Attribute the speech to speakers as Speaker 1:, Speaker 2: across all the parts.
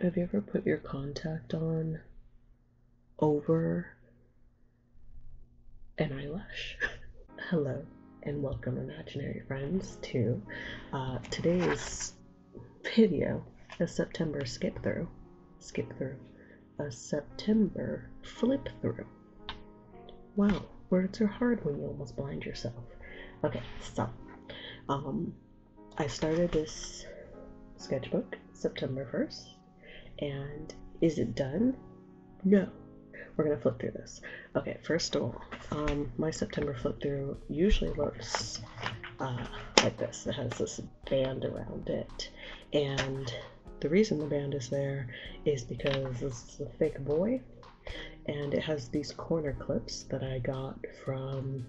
Speaker 1: Have you ever put your contact on over an eyelash? Hello and welcome, imaginary friends, to today's video, a September skip through, a September flip through. Wow, words are hard when you almost blind yourself. Okay, so I started this sketchbook September 1st, and is it done? No. We're gonna flip through this. Okay, first of all, my September flip through usually looks like this. It has this band around it, and the reason the band is there is because this is a fake boy, and it has these corner clips that I got from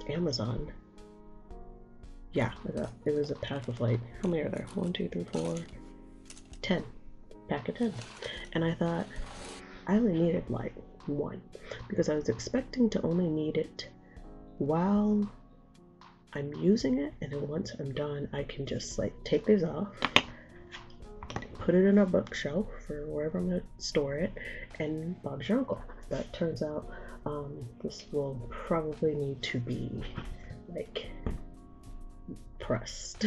Speaker 1: Amazon. Yeah, it was a pack of like, how many are there? 1, 2, 3, 4, 10. Pack of 10. And I thought I only needed like one because I was expecting to only need it while I'm using it, and then once I'm done I can just like take these off, put it in a bookshelf or wherever I'm gonna store it, and Bob's your uncle. But turns out this will probably need to be like pressed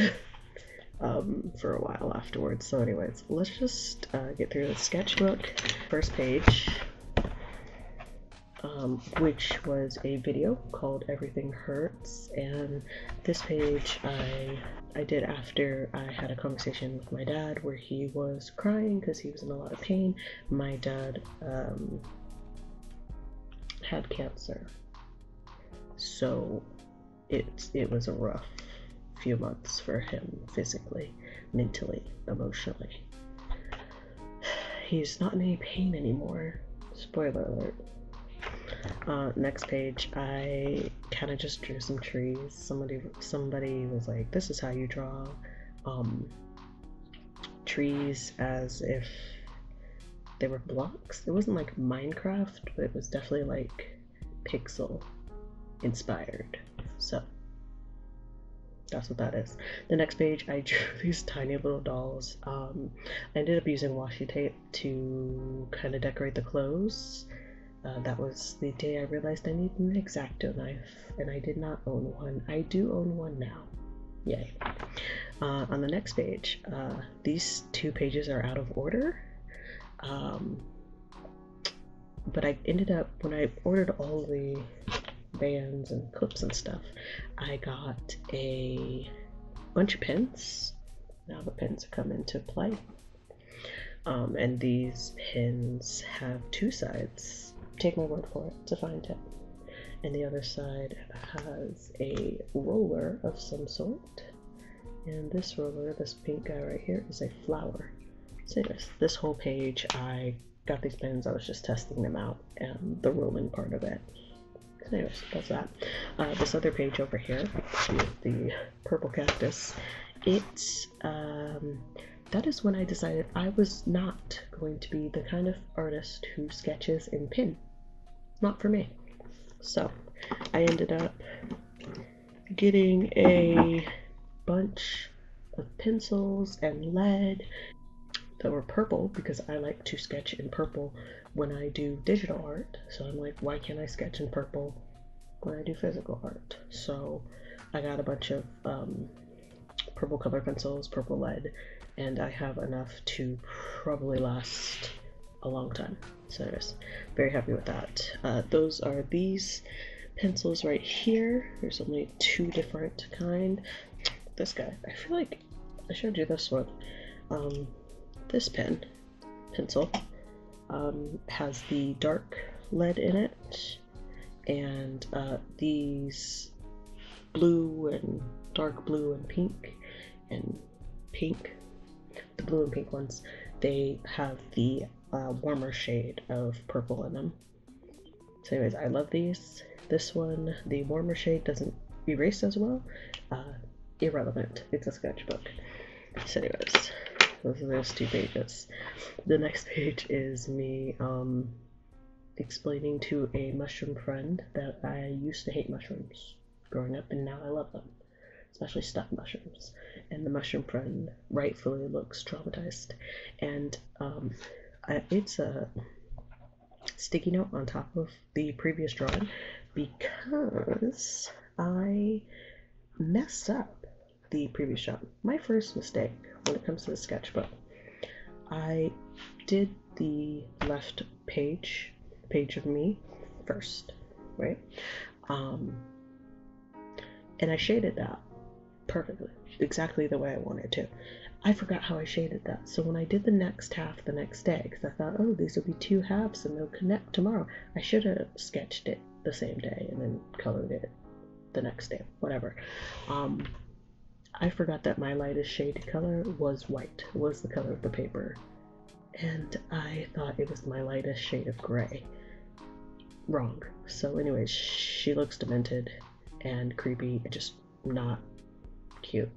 Speaker 1: for a while afterwards. So anyways, let's just get through the sketchbook. First page, which was a video called Everything Hurts, and this page I did after I had a conversation with my dad where he was crying because he was in a lot of pain. My dad had cancer, so it was a rough few months for him, physically, mentally, emotionally. He's not in any pain anymore. Spoiler alert. Next page, I kind of just drew some trees. Somebody was like, this is how you draw trees as if they were blocks. It wasn't like Minecraft, but it was definitely like pixel inspired. So that's what that is. The next page, I drew these tiny little dolls. I ended up using washi tape to kind of decorate the clothes. That was the day I realized I needed an X-Acto knife, and I did not own one. I do own one now. Yay. On the next page, these two pages are out of order. But I ended up, when I ordered all the bands and clips and stuff, I got a bunch of pins. Now the pins come into play. And these pins have two sides. Take my word for it, it's a fine tip. And the other side has a roller of some sort. And this roller, this pink guy right here, is a flower. So anyways, this whole page, I got these pins, I was just testing them out, and the rolling part of it. So anyways, that's that. This other page over here, with the purple cactus, that is when I decided I was not going to be the kind of artist who sketches in pen. Not for me. So I ended up getting a bunch of pencils and lead that were purple because I like to sketch in purple when I do digital art. So I'm like, why can't I sketch in purple when I do physical art? So I got a bunch of purple color pencils, purple lead, and I have enough to probably last a long time. So anyways, very happy with that. Those are these pencils right here. There's only two different kind. This guy, I feel like I showed you this one. This pencil has the dark lead in it, and these blue and dark blue and pink, the blue and pink ones, they have the warmer shade of purple in them. So anyways, I love these. This one, the warmer shade doesn't erase as well. Irrelevant, it's a sketchbook. So anyways, those are those two pages. The next page is me explaining to a mushroom friend that I used to hate mushrooms growing up, and now I love them. especially stuffed mushrooms. And the mushroom friend rightfully looks traumatized. And it's a sticky note on top of the previous drawing because I messed up the previous drawing. My first mistake when it comes to the sketchbook, I did the left page of me first, right? And I shaded that perfectly, exactly the way I wanted to. I forgot how I shaded that, so when I did the next half the next day, because I thought, oh, these will be two halves and they'll connect tomorrow, I should have sketched it the same day and then colored it the next day, whatever. I forgot that my lightest shaded color was white, was the color of the paper, and I thought it was my lightest shade of gray. Wrong. So anyways, she looks demented and creepy, just not cute.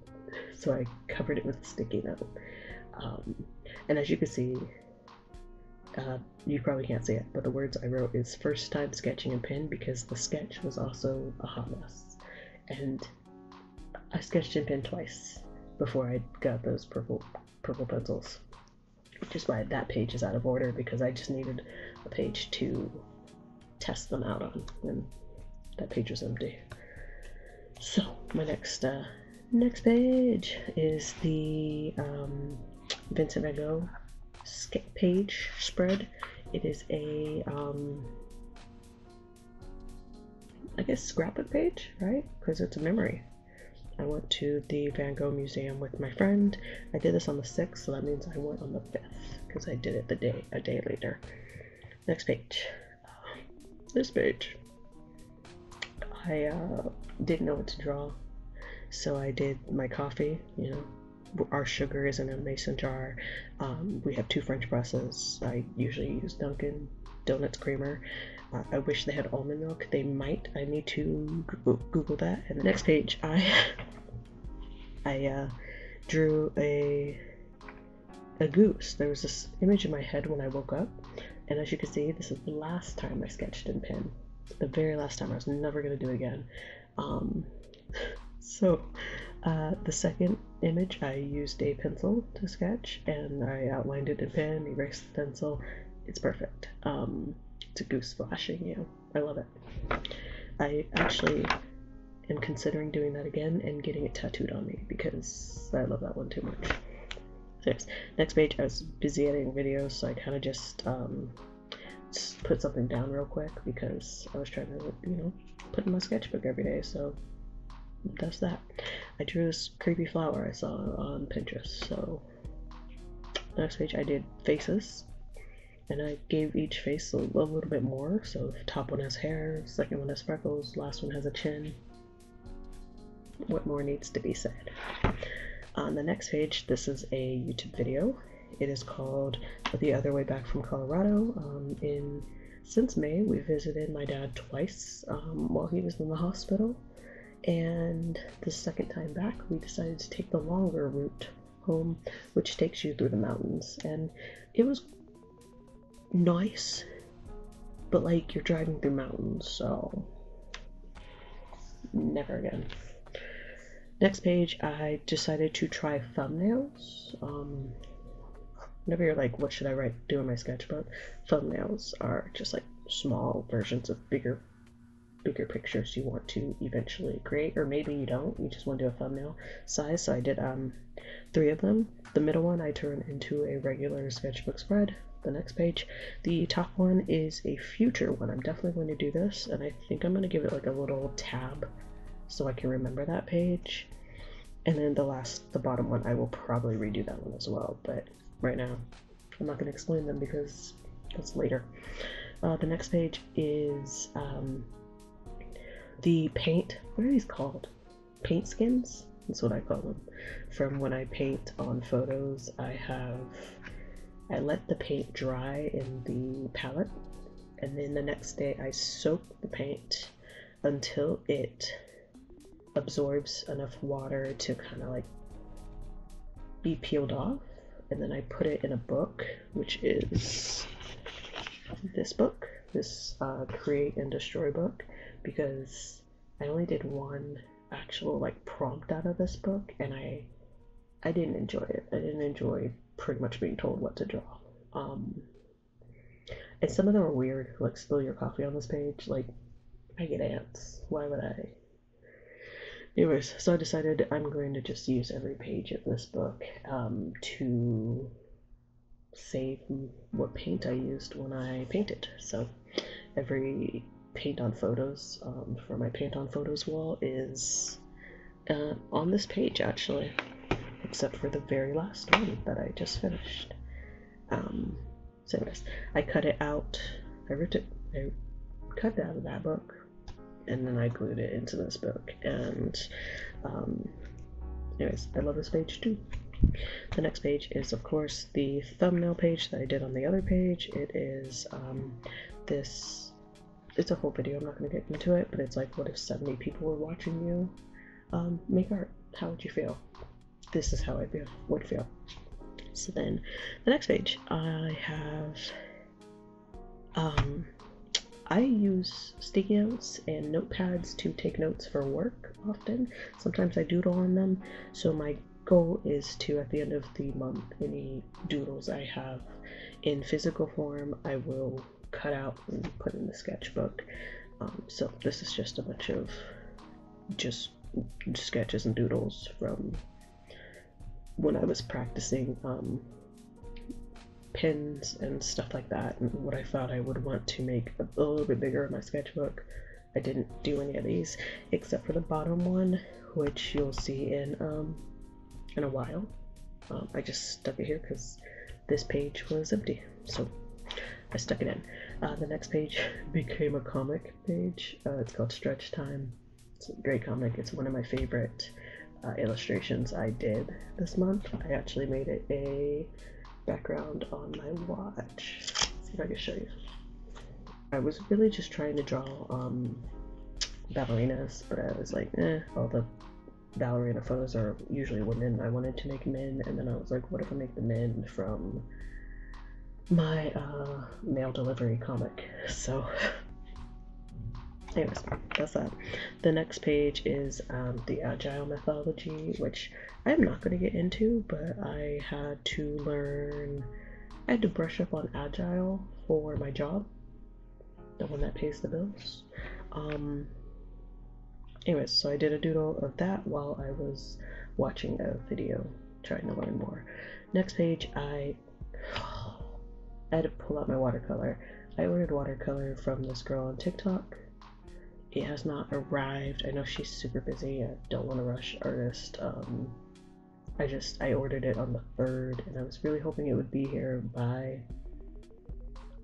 Speaker 1: So I covered it with a sticky note. And as you can see, you probably can't see it, but the words I wrote is first time sketching in pen because the sketch was also a hot mess. And I sketched in pen twice before I got those purple pencils, which is why that page is out of order, because I just needed a page to test them out on, and that page was empty. So my next page is the Vincent Van Gogh page spread. It is a I guess scrapbook page, right? Because it's a memory. I went to the Van Gogh Museum with my friend. I did this on the 6th, so that means I went on the 5th because I did it a day later. Next page. This page. I didn't know what to draw, so I did my coffee. You know, our sugar is in a mason jar. We have 2 French presses. I usually use Dunkin' Donuts creamer. I wish they had almond milk. They might. I need to Google that. And the next page, I drew a goose. There was this image in my head when I woke up, and as you can see, this is the last time I sketched in pen. The very last time. I was never gonna do it again. The second image, I used a pencil to sketch, and I outlined it in pen, erased the pencil. It's perfect. It's a goose flashing you. I love it. I actually am considering doing that again and getting it tattooed on me because I love that one too much. Anyways, next page, I was busy editing videos, so I kind of just put something down real quick because I was trying to, you know, put in my sketchbook every day, so that's that. I drew this creepy flower I saw on Pinterest, so next page I did faces, and I gave each face a little bit more, so the top one has hair, second one has freckles, last one has a chin. What more needs to be said? On the next page, this is a YouTube video. It is called The Other Way Back from Colorado. Since May, we visited my dad twice while he was in the hospital, and the second time back, we decided to take the longer route home, which takes you through the mountains, and it was nice, but like you're driving through mountains, so never again. Next page, I decided to try thumbnails. Whenever you're like, what should I do in my sketchbook? Thumbnails are just like small versions of bigger pictures you want to eventually create, or maybe you don't, you just want to do a thumbnail size. So I did 3 of them. The middle one I turned into a regular sketchbook spread. The next page, the top one is a future one. I'm definitely going to do this, and I think I'm going to give it like a little tab so I can remember that page. And then the bottom one, I will probably redo that one as well, but right now I'm not going to explain them because that's later. The next page is the paint. What are these called? Paint skins? That's what I call them. From when I paint on photos, I let the paint dry in the palette, and then the next day I soak the paint until it absorbs enough water to kind of like be peeled off, and then I put it in a book, which is this book, this Create and Destroy book, because I only did one. actual like prompt out of this book, and I didn't enjoy it. I didn't enjoy pretty much being told what to draw. And some of them are weird, like spill your coffee on this page. Like, I get ants. Why would I? Anyways, so I decided I'm going to just use every page of this book to save what paint I used when I painted. So every paint on photos for my paint on photos wall is on this page actually, except for the very last one that I just finished. So anyways, I cut it out. I cut it out of that book, and then I glued it into this book. And anyways, I love this page too. The next page is, of course, the thumbnail page that I did on the other page. It is this. It's a whole video. I'm not going to get into it, but it's like, what if 70 people were watching you make art? How would you feel? This is how I would feel. So then, the next page, I have. I use sticky notes and notepads to take notes for work often. Sometimes I doodle on them. So my goal is to, at the end of the month, any doodles I have in physical form, I will cut out and put in the sketchbook. So this is just a bunch of just sketches and doodles from when I was practicing pins and stuff like that, and what I thought I would want to make a little bit bigger in my sketchbook. I didn't do any of these except for the bottom one, which you'll see in a while. I just stuck it here because this page was empty, so I stuck it in. The next page became a comic page. It's called Stretch Time. It's a great comic. It's one of my favorite illustrations I did this month. I actually made it a background on my watch. Let's see if I can show you. I was really just trying to draw ballerinas, but I was like, all the ballerina photos are usually women. I wanted to make men, and then I was like, what if I make the men from my mail delivery comic? So anyways, that's that. The next page is the agile methodology, which I'm not going to get into, but I had to brush up on agile for my job, the one that pays the bills. Anyways, so I did a doodle of that while I was watching a video trying to learn more. Next page, I had to pull out my watercolor. I ordered watercolor from this girl on TikTok. It has not arrived. I know she's super busy. I don't want to rush artist. I ordered it on the 3rd, and I was really hoping it would be here by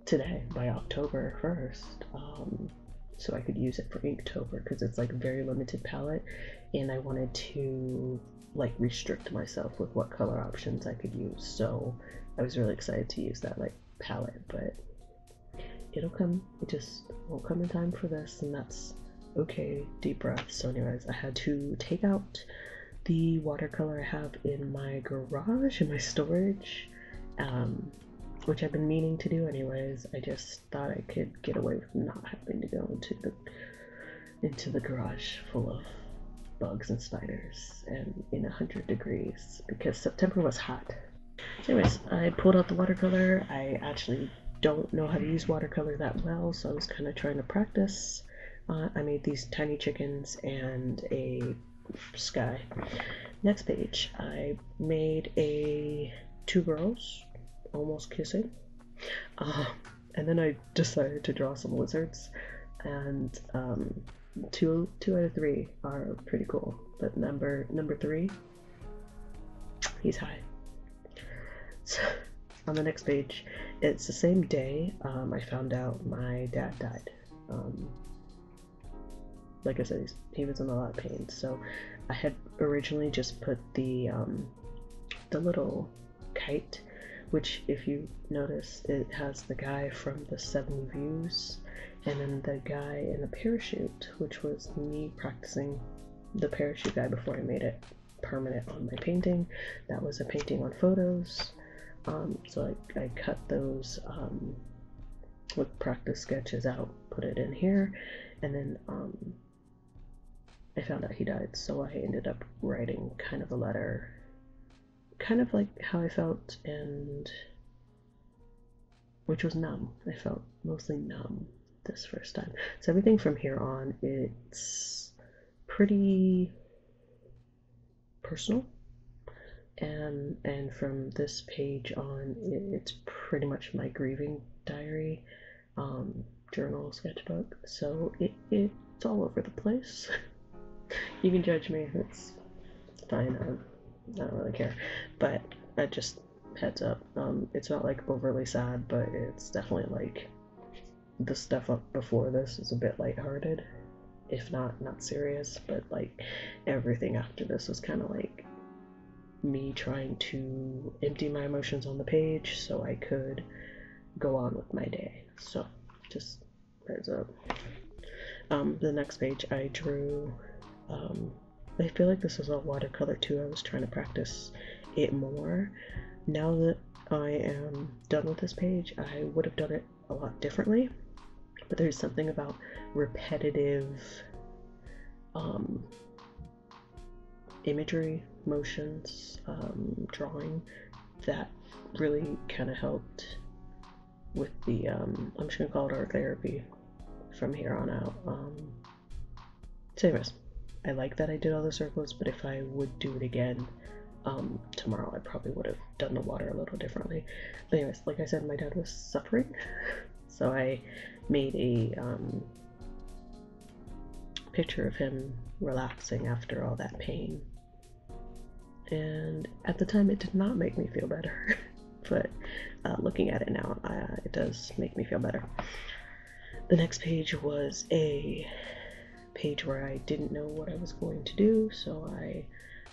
Speaker 1: today, by October 1st, so I could use it for Inktober, because it's like a very limited palette, and I wanted to like restrict myself with what color options I could use. So I was really excited to use that like palette, but it'll come. It just won't come in time for this, and that's okay. Deep breath. So anyways, I had to take out the watercolor I have in my garage, in my storage, which I've been meaning to do anyways. I just thought I could get away with not having to go into the garage full of bugs and spiders and in 100 degrees, because September was hot. So anyways, I pulled out the watercolor. I actually don't know how to use watercolor that well, so I was kind of trying to practice. I made these tiny chickens and a sky. Next page, I made two girls almost kissing, and then I decided to draw some lizards, and two out of three are pretty cool, but number 3, he's high. So on the next page, it's the same day I found out my dad died. Like I said, he was in a lot of pain, so I had originally just put the little kite, which, if you notice, it has the guy from the 7 Views, and then the guy in the parachute, which was me practicing the parachute guy before I made it permanent on my painting. That was a painting on photos. So I cut those with practice sketches out, put it in here, and then I found out he died, so I ended up writing kind of a letter, kind of like how I felt, and which was numb. I felt mostly numb this first time. So everything from here on, it's pretty personal, and from this page on, it's pretty much my grieving diary, journal, sketchbook. So it's all over the place. You can judge me. It's fine. I don't really care. But I just heads up. It's not like overly sad, but it's definitely like the stuff up before this is a bit lighthearted, if not serious. But like everything after this was kind of like me trying to empty my emotions on the page so I could go on with my day. So just heads up. The next page I drew. I feel like this was all watercolor too. I was trying to practice it more. Now that I am done with this page, I would have done it a lot differently, but there's something about repetitive imagery, motions, drawing that really kind of helped with the, I'm just gonna call it art therapy from here on out. So anyways, I like that I did all the circles, but if I would do it again tomorrow, I probably would have done the water a little differently. But anyways, like I said, my dad was suffering, so I made a picture of him relaxing after all that pain. And at the time, it did not make me feel better, but looking at it now, it does make me feel better. The next page was a page where I didn't know what I was going to do, so I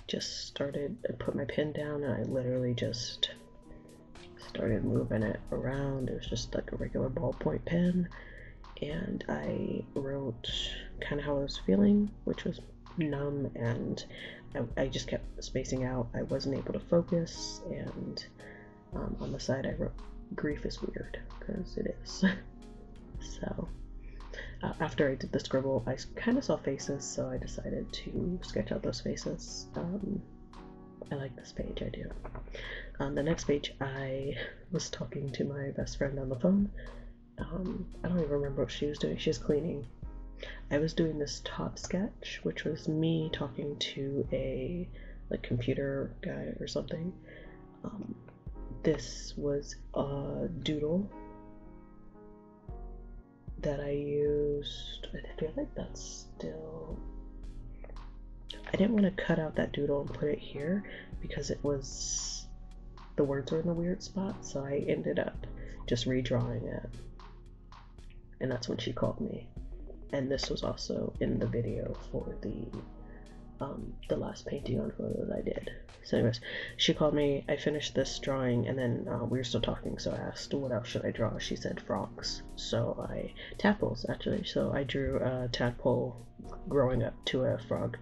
Speaker 1: just put my pen down, and I literally just started moving it around. It was just like a regular ballpoint pen, and I wrote kind of how I was feeling, which was numb, and I just kept spacing out. I wasn't able to focus, and on the side I wrote, "Grief is weird," because it is. So after I did the scribble, I kind of saw faces, so I decided to sketch out those faces. I like this page, I do. The next page, I was talking to my best friend on the phone. I don't even remember what she was doing. She was cleaning. I was doing this top sketch, which was me talking to a computer guy or something. This was a doodle that I used. I feel like that's still, I didn't want to cut out that doodle and put it here because it was, the words were in a weird spot, so I ended up just redrawing it. And that's when she called me. And this was also in the video for the last painting on photo that I did. So anyways, she called me, I finished this drawing, and then we were still talking, so I asked what else should I draw. She said frogs. So tadpoles actually. So I drew a tadpole growing up to a frog.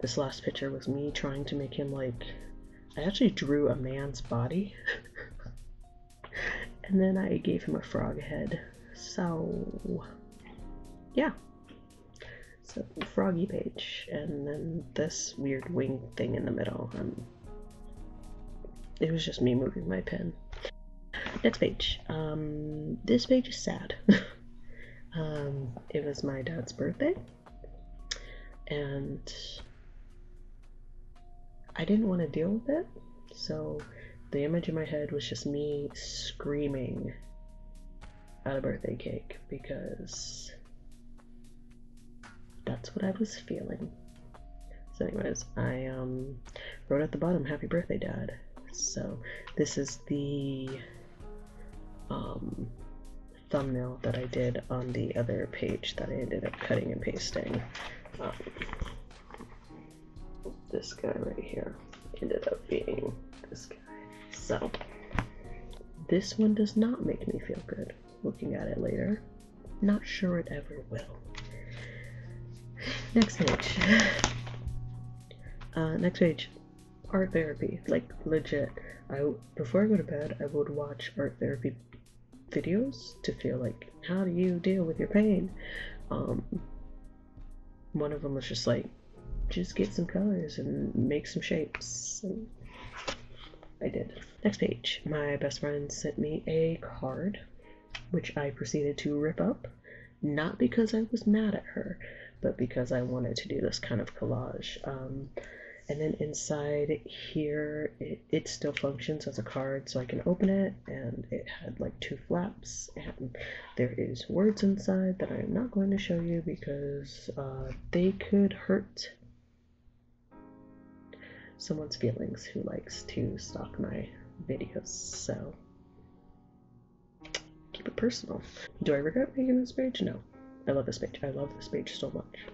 Speaker 1: This last picture was me trying to make him like, I actually drew a man's body and then I gave him a frog head. So yeah. So froggy page, and then this weird wing thing in the middle. It was just me moving my pen. Next page. This page is sad. It was my dad's birthday, and I didn't want to deal with it, so the image in my head was just me screaming at a birthday cake because that's what I was feeling. So anyways, I wrote at the bottom, "Happy birthday, Dad." So this is the thumbnail that I did on the other page that I ended up cutting and pasting. This guy right here ended up being this guy. So this one does not make me feel good looking at it later. Not sure it ever will. Next page. Next page. Art therapy. Like legit. Before I go to bed, I would watch art therapy videos to feel like, how do you deal with your pain? One of them was just like just get some colors and make some shapes. And I did. Next page. My best friend sent me a card, which I proceeded to rip up, not because I was mad at her, but because I wanted to do this kind of collage. And then inside here, it still functions as a card, so I can open it, and it had like 2 flaps, and there is words inside that I am not going to show you because they could hurt someone's feelings who likes to stalk my videos, so keep it personal. Do I regret making this page? No. I love this page. I love this page so much.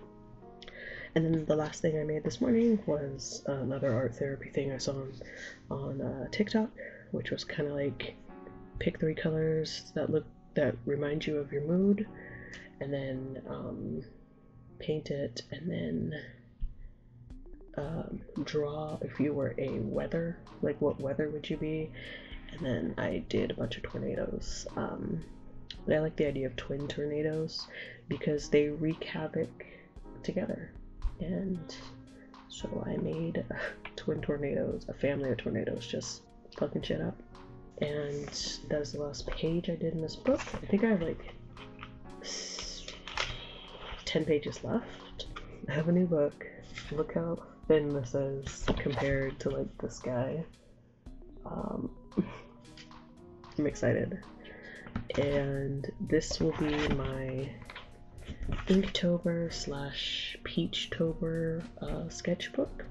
Speaker 1: And then the last thing I made this morning was another art therapy thing I saw on TikTok, which was kind of like pick 3 colors that remind you of your mood, and then paint it, and then draw if you were a weather, like what weather would you be. And then I did a bunch of tornadoes. I like the idea of twin tornadoes because they wreak havoc together, and so I made twin tornadoes, a family of tornadoes just fucking shit up. And that is the last page I did in this book. I think I have like 10 pages left. I have a new book. Look how thin this is compared to like this guy. I'm excited. And this will be my Inktober / Peachtober sketchbook,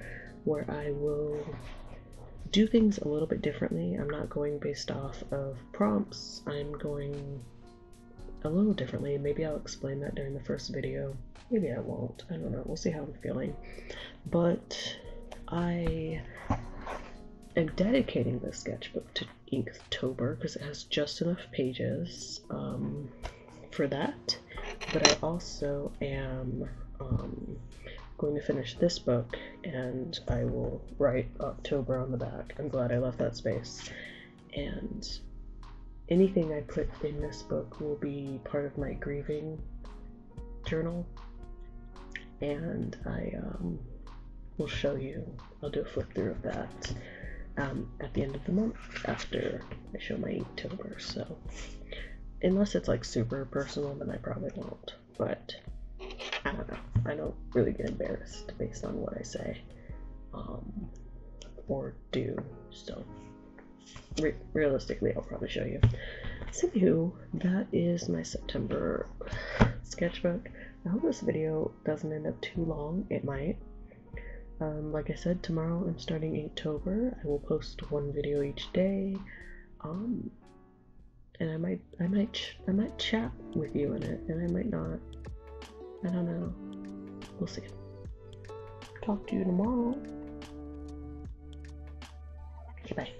Speaker 1: where I will do things a little bit differently. I'm not going based off of prompts. I'm going a little differently. Maybe I'll explain that during the first video. Maybe I won't. I don't know. We'll see how I'm feeling. But I am dedicating this sketchbook to Inktober because it has just enough pages for that. But I also am going to finish this book, and I will write October on the back. I'm glad I left that space. And anything I put in this book will be part of my grieving journal, and I will show you. I'll do a flip through of that at the end of the month after I show my Inktober. So unless it's like super personal, then I probably won't, but I don't know. I don't really get embarrassed based on what I say or do, so realistically I'll probably show you. So anywho, that is my September sketchbook. I hope this video doesn't end up too long. It might. Like I said, tomorrow I'm starting Inktober. I will post 1 video each day, and I might chat with you in it, and I might not. I don't know. We'll see. Talk to you tomorrow. Bye.